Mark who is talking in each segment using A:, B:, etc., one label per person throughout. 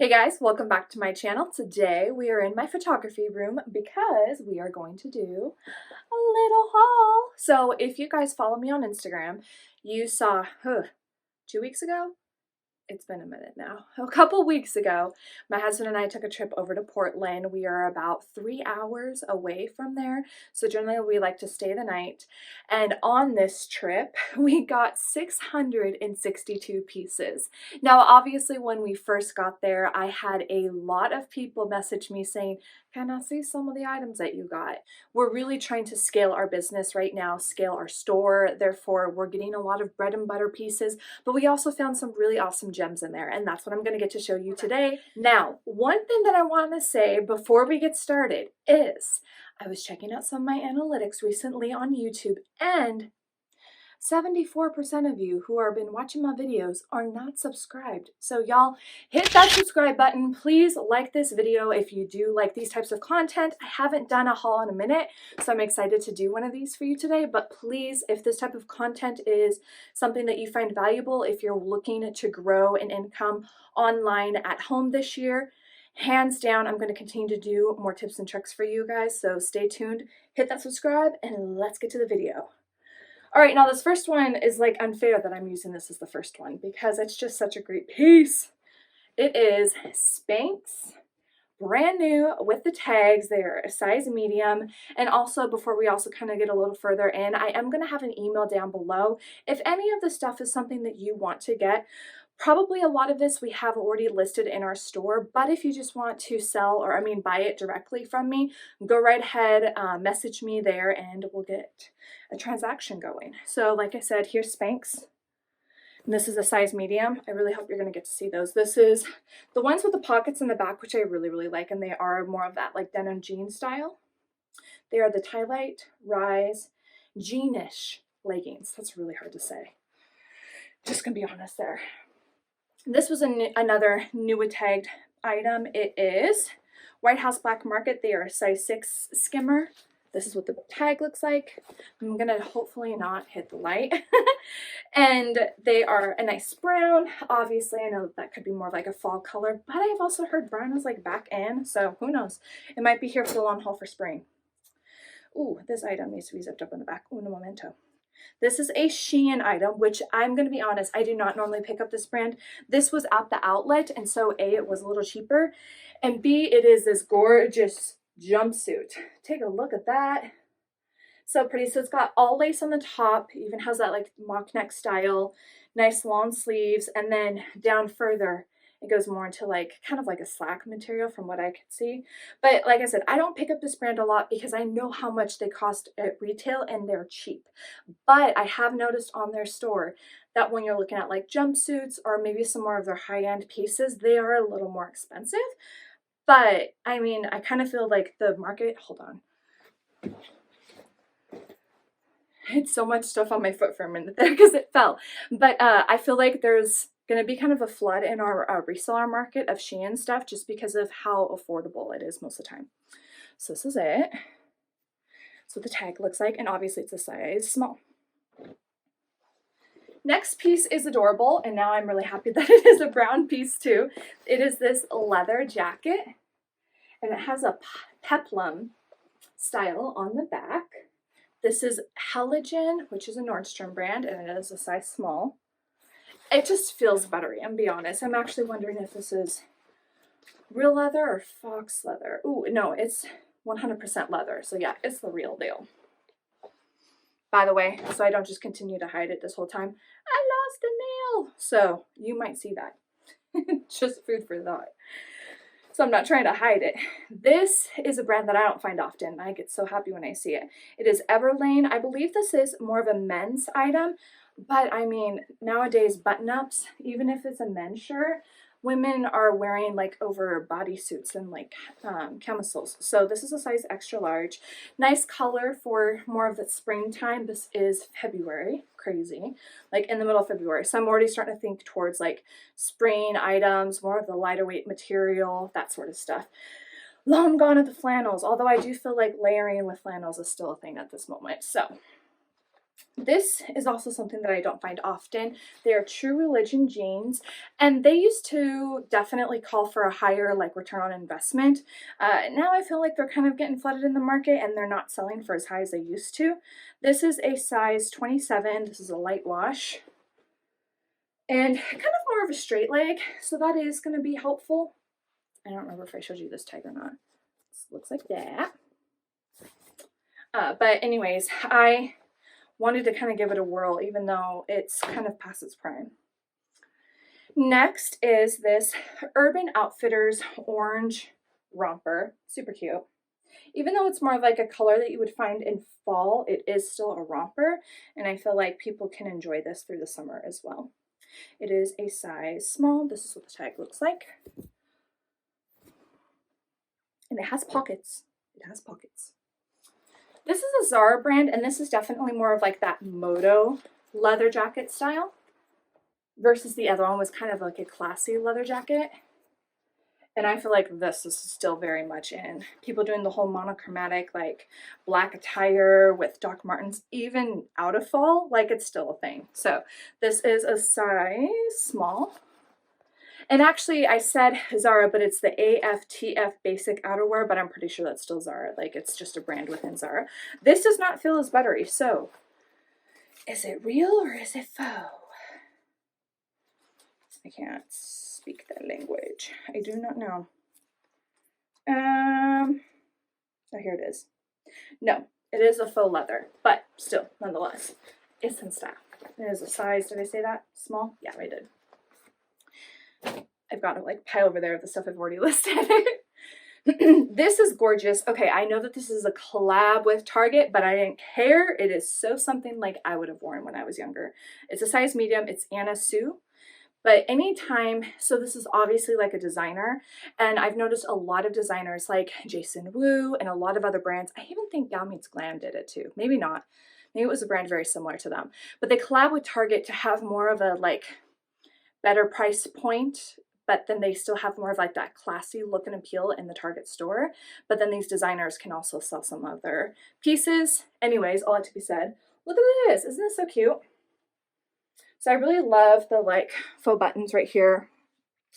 A: Hey guys, welcome back to my channel. Today we are in my photography room because we are going to do a little haul. So if you guys follow me on Instagram, you saw 2 weeks ago, it's been a minute now. A couple weeks ago, my husband and I took a trip over to Portland. We are about 3 hours away from there. So generally we like to stay the night. And on this trip, we got 662 pieces. Now, obviously when we first got there, I had a lot of people message me saying, "Can I see some of the items that you got?" We're really trying to scale our business right now, scale our store. Therefore, we're getting a lot of bread and butter pieces, but we also found some really awesome gems in there, and that's what I'm going to get to show you today. Now, one thing that I want to say before we get started is I was checking out some of my analytics recently on YouTube, and 74% of you who have been watching my videos are not subscribed. So y'all hit that subscribe button. Please like this video if you do like these types of content. I haven't done a haul in a minute, so I'm excited to do one of these for you today. But please, if this type of content is something that you find valuable, if you're looking to grow an income online at home this year, hands down, I'm going to continue to do more tips and tricks for you guys. So stay tuned, hit that subscribe, and let's get to the video. All right, now this first one is like unfair that I'm using this as the first one because it's just such a great piece. It is Spanx, brand new with the tags. They're a size medium. And also, before we also kind of get a little further in, I am going to have an email down below. If any of the stuff is something that you want to get, probably a lot of this we have already listed in our store, but if you just want to sell or buy it directly from me, go right ahead, message me there and we'll get a transaction going. So like I said, here's Spanx. And this is a size medium. I really hope you're going to get to see those. This is the ones with the pockets in the back, which I really like, and they are more of that like denim jean style. They are the Tie-Light Rise jeanish leggings. That's really hard to say. Just gonna be honest there. This was another new tagged item. It is White House Black Market. They are a size 6 skimmer. This is what the tag looks like. I'm gonna hopefully not hit the light. And they are a nice brown. Obviously, I know that could be more of like a fall color, but I've also heard brown is like back in, so who knows? It might be here for the long haul for spring. Ooh, this item needs to be zipped up in the back. Uno momento. This is a Shein item, which I'm going to be honest, I do not normally pick up this brand. This was at the outlet, and so A, it was a little cheaper, and B, it is this gorgeous jumpsuit. Take a look at that. So pretty. So it's got all lace on the top, even has that like mock neck style, nice long sleeves, and then down further, it goes more into like kind of like a slack material from what I could see. But like I said, I don't pick up this brand a lot because I know how much they cost at retail and they're cheap. But I have noticed on their store that when you're looking at like jumpsuits or maybe some more of their high-end pieces, they are a little more expensive. But I mean, I kind of feel like the market, hold on. I had so much stuff on my foot for a minute there because it fell. But I feel like there's going to be kind of a flood in our reseller market of Shein stuff just because of how affordable it is most of the time. So this is it. That's what the tag looks like, and obviously it's a size small. Next piece is adorable, and now I'm really happy that it is a brown piece too. It is this leather jacket, and it has a peplum style on the back. This is Halogen, which is a Nordstrom brand, and it is a size small. It just feels buttery, I'm be honest. I'm actually wondering if this is real leather or fox leather. Ooh, no, it's 100% leather. So yeah, it's the real deal. By the way, so I don't just continue to hide it this whole time, I lost a nail. So you might see that. Just food for thought. So I'm not trying to hide it. This is a brand that I don't find often. I get so happy when I see it. It is Everlane. I believe this is more of a men's item, but I mean, nowadays button-ups, even if it's a men's shirt, women are wearing like over bodysuits and like camisoles. So this is a size extra large. Nice color for more of the springtime. This is February. Crazy. Like in the middle of February. So I'm already starting to think towards like spring items, more of the lighter weight material, that sort of stuff. Long gone are the flannels, although I do feel like layering with flannels is still a thing at this moment. So This is also something that I don't find often. They are True Religion jeans, and they used to definitely call for a higher like return on investment. Now I feel like they're kind of getting flooded in the market and they're not selling for as high as they used to. This is a size 27. This is a light wash and kind of more of a straight leg, so that is going to be helpful. I don't remember if I showed you this tag or not. This looks like that. But anyways, I wanted to kind of give it a whirl, even though it's kind of past its prime. Next is this Urban Outfitters orange romper. Super cute. Even though it's more of like a color that you would find in fall, it is still a romper, and I feel like people can enjoy this through the summer as well. It is a size small. This is what the tag looks like. And it has pockets. It has pockets. This is a Zara brand, and this is definitely more of like that moto leather jacket style versus the other one was kind of like a classy leather jacket. And I feel like this is still very much in. People doing the whole monochromatic like black attire with Doc Martens, even out of fall, like it's still a thing. So this is a size small. And actually, I said Zara, but it's the AFTF basic outerwear, but I'm pretty sure that's still Zara. Like, it's just a brand within Zara. This does not feel as buttery, so is it real or is it faux? I can't speak that language. I do not know. Oh, here it is. No, it is a faux leather, but still, nonetheless, it's in style. It is a size, did I say that? Small? Yeah, I did. I've got a like pile over there of the stuff I've already listed. This is gorgeous. Okay, I know that this is a collab with Target, but I didn't care. It is so something like I would have worn when I was younger. It's a size medium. It's Anna Sue. But anytime, so this is obviously like a designer, and I've noticed a lot of designers like Jason Wu and a lot of other brands. I even think Gal Meets Glam did it too. Maybe not. Maybe it was a brand very similar to them. But they collab with Target to have more of a like better price point, but then they still have more of like that classy look and appeal in the Target store. But then these designers can also sell some other pieces. Anyways, all that to be said, look at this. Isn't this so cute? So I really love the like faux buttons right here.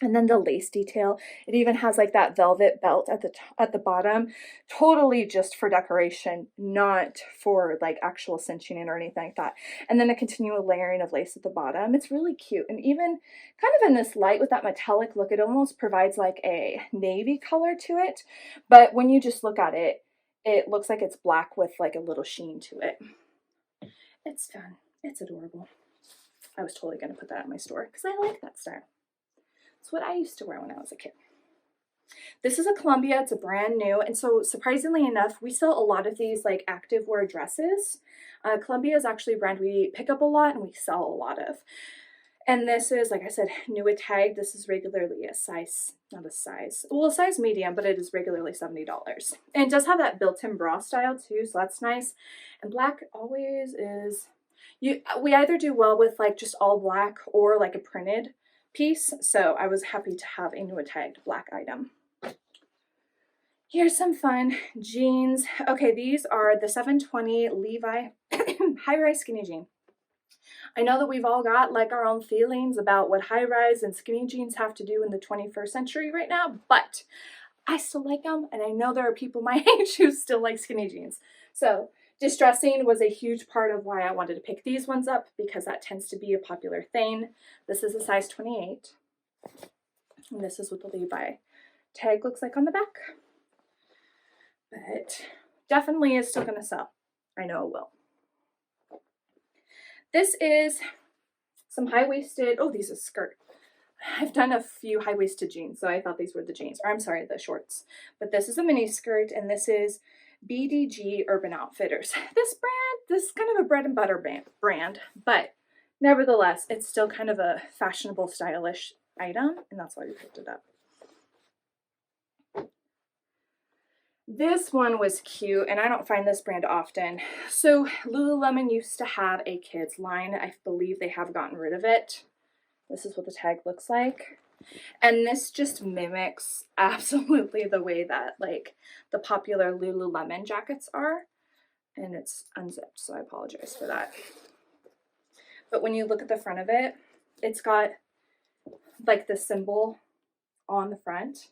A: And then the lace detail. It even has like that velvet belt at the bottom. Totally just for decoration, not for like actual cinching in or anything like that. And then a continual layering of lace at the bottom. It's really cute. And even kind of in this light with that metallic look, it almost provides like a navy color to it. But when you just look at it, it looks like it's black with like a little sheen to it. It's fun. It's adorable. I was totally going to put that in my store because I like that style. It's what I used to wear when I was a kid. This is a Columbia. It's a brand new. And so surprisingly enough, we sell a lot of these like activewear dresses. Columbia is actually a brand we pick up a lot and we sell a lot of. And this is, like I said, new at tag. This is regularly a size, not a size, well, a size medium, but it is regularly $70. And it does have that built-in bra style too, so that's nice. And black always is, we either do well with like just all black or like a printed piece, so I was happy to have a new tagged black item. Here's some fun jeans. Okay, these are the 720 Levi high-rise skinny jean. I know that we've all got like our own feelings about what high-rise and skinny jeans have to do in the 21st century right now, but I still like them, and I know there are people my age who still like skinny jeans. So distressing was a huge part of why I wanted to pick these ones up, because that tends to be a popular thing. This is a size 28. And this is what the Levi tag looks like on the back. But definitely is still going to sell. I know it will. This is some high-waisted, oh, these are skirt. I've done a few high-waisted jeans, so I thought these were the jeans. Or I'm sorry, the shorts. But this is a mini skirt, and this is BDG Urban Outfitters. This brand, this is kind of a bread and butter brand, but nevertheless, it's still kind of a fashionable, stylish item, and that's why we picked it up. This one was cute, and I don't find this brand often. So Lululemon used to have a kids line. I believe they have gotten rid of it. This is what the tag looks like. And this just mimics absolutely the way that like the popular Lululemon jackets are. and it's unzipped, so I apologize for that. But when you look at the front of it, it's got like the symbol on the front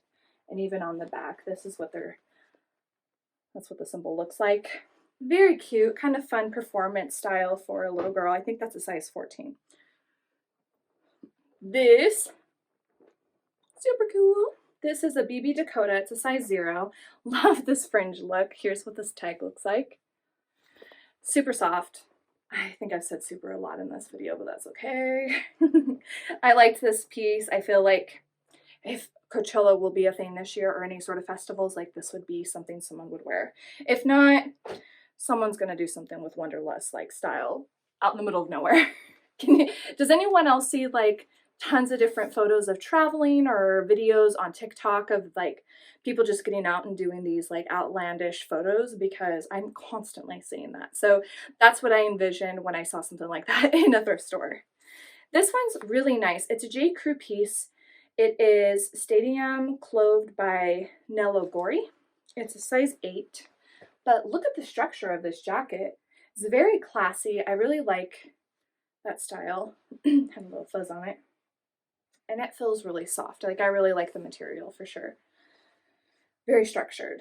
A: and even on the back. That's what the symbol looks like. Very cute, kind of fun performance style for a little girl. I think that's a size 14. This, super cool. This is a BB Dakota. It's a size 0. Love this fringe look. Here's what this tag looks like. Super soft. I think I've said super a lot in this video, but that's okay. I liked this piece. I feel like if Coachella will be a thing this year or any sort of festivals, like this would be something someone would wear. If not, someone's going to do something with Wonderlust like style out in the middle of nowhere. Does anyone else see like tons of different photos of traveling or videos on TikTok of like people just getting out and doing these like outlandish photos? Because I'm constantly seeing that. So that's what I envisioned when I saw something like that in a thrift store. This one's really nice. It's a J. Crew piece. It is Stadium clothed by Nello Gori. It's a size 8. But look at the structure of this jacket. It's very classy. I really like that style. Had a little fuzz on it. And it feels really soft. Like, I really like the material for sure. Very structured.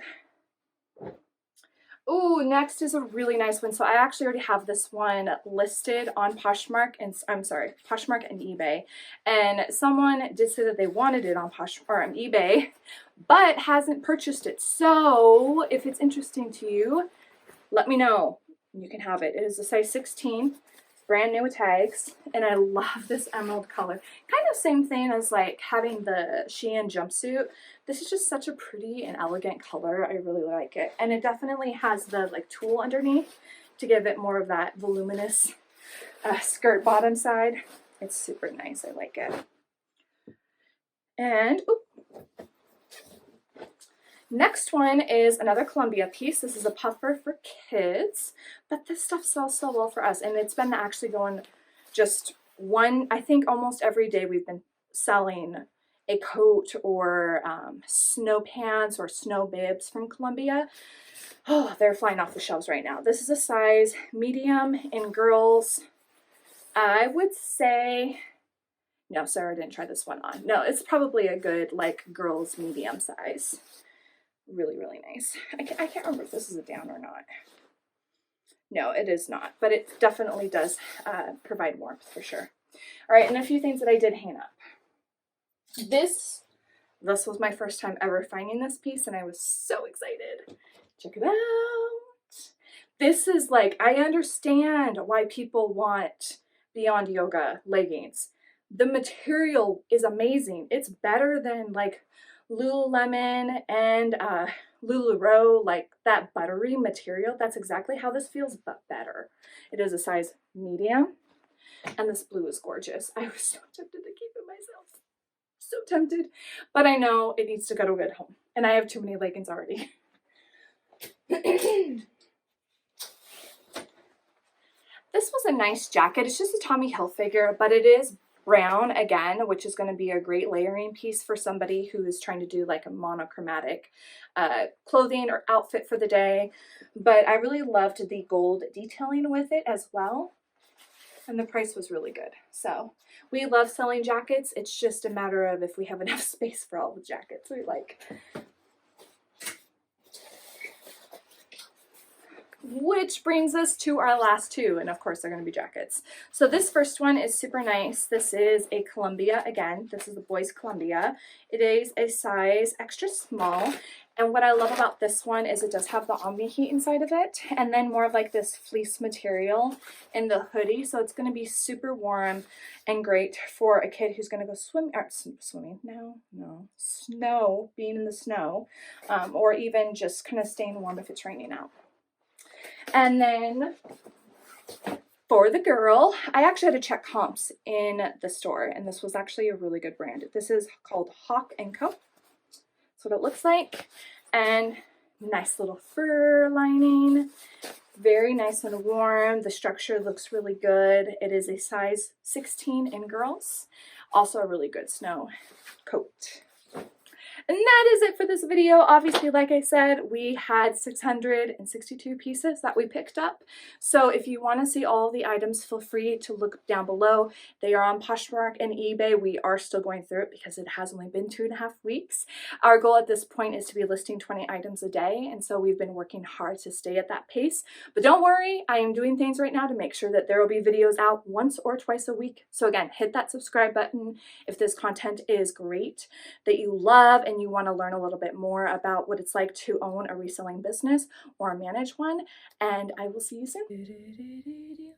A: Ooh, next is a really nice one. So I actually already have this one listed on Poshmark and Poshmark and eBay. And someone did say that they wanted it on eBay, but hasn't purchased it. So if it's interesting to you, let me know. You can have it. It is a size 16. Brand new with tags, and I love this emerald color. Kind of same thing as like having the Shein jumpsuit. This is just such a pretty and elegant color. I really like it, and it definitely has the like tulle underneath to give it more of that voluminous skirt bottom side. It's super nice. I like it. And next one is another Columbia piece. This is a puffer for kids, but this stuff sells so well for us, and it's been actually going just I think almost every day we've been selling a coat or snow pants or snow bibs from Columbia. Oh, they're flying off the shelves right now. This is a size medium in girls. I would say, no, Sarah didn't try this one on. No, it's probably a good like girls medium size. Really, really nice. I can't remember if this is a down or not. No, it is not, but it definitely does provide warmth for sure. All right, and a few things that I did hang up. This was my first time ever finding this piece, and I was so excited. Check it out. This is like, I understand why people want Beyond Yoga leggings. The material is amazing. It's better than like Lululemon and LuLaRoe, like that buttery material. That's exactly how this feels, but better. It is a size medium, and this blue is gorgeous. I was so tempted to keep it myself. So tempted, but I know it needs to go to a good home, and I have too many leggings already. This was a nice jacket. It's just a Tommy Hilfiger, but it is brown again, which is going to be a great layering piece for somebody who is trying to do like a monochromatic clothing or outfit for the day. But I really loved the gold detailing with it as well, and the price was really good. So we love selling jackets. It's just a matter of if we have enough space for all the jackets we like. Which brings us to our last two, and of course they're going to be jackets. So this first one is super nice. This is a Columbia. Again, this is the boys Columbia. It is a size extra small, and what I love about this one is it does have the Omni Heat inside of it, and then more of like this fleece material in the hoodie, so it's going to be super warm and great for a kid who's going to go being in the snow, or even just kind of staying warm if it's raining out. And then for the girl, I actually had to check comps in the store, and this was actually a really good brand. This is called Hawk & Co. That's what it looks like. And nice little fur lining. Very nice and warm. The structure looks really good. It is a size 16 in girls. Also a really good snow coat. And that is it for this video. Obviously, like I said, we had 662 pieces that we picked up. So if you want to see all the items, feel free to look down below. They are on Poshmark and eBay. We are still going through it because it has only been 2.5 weeks. Our goal at this point is to be listing 20 items a day, and so we've been working hard to stay at that pace. But don't worry, I am doing things right now to make sure that there will be videos out once or twice a week. So again, hit that subscribe button if this content is great, that you love, and you want to learn a little bit more about what it's like to own a reselling business or manage one. And I will see you soon.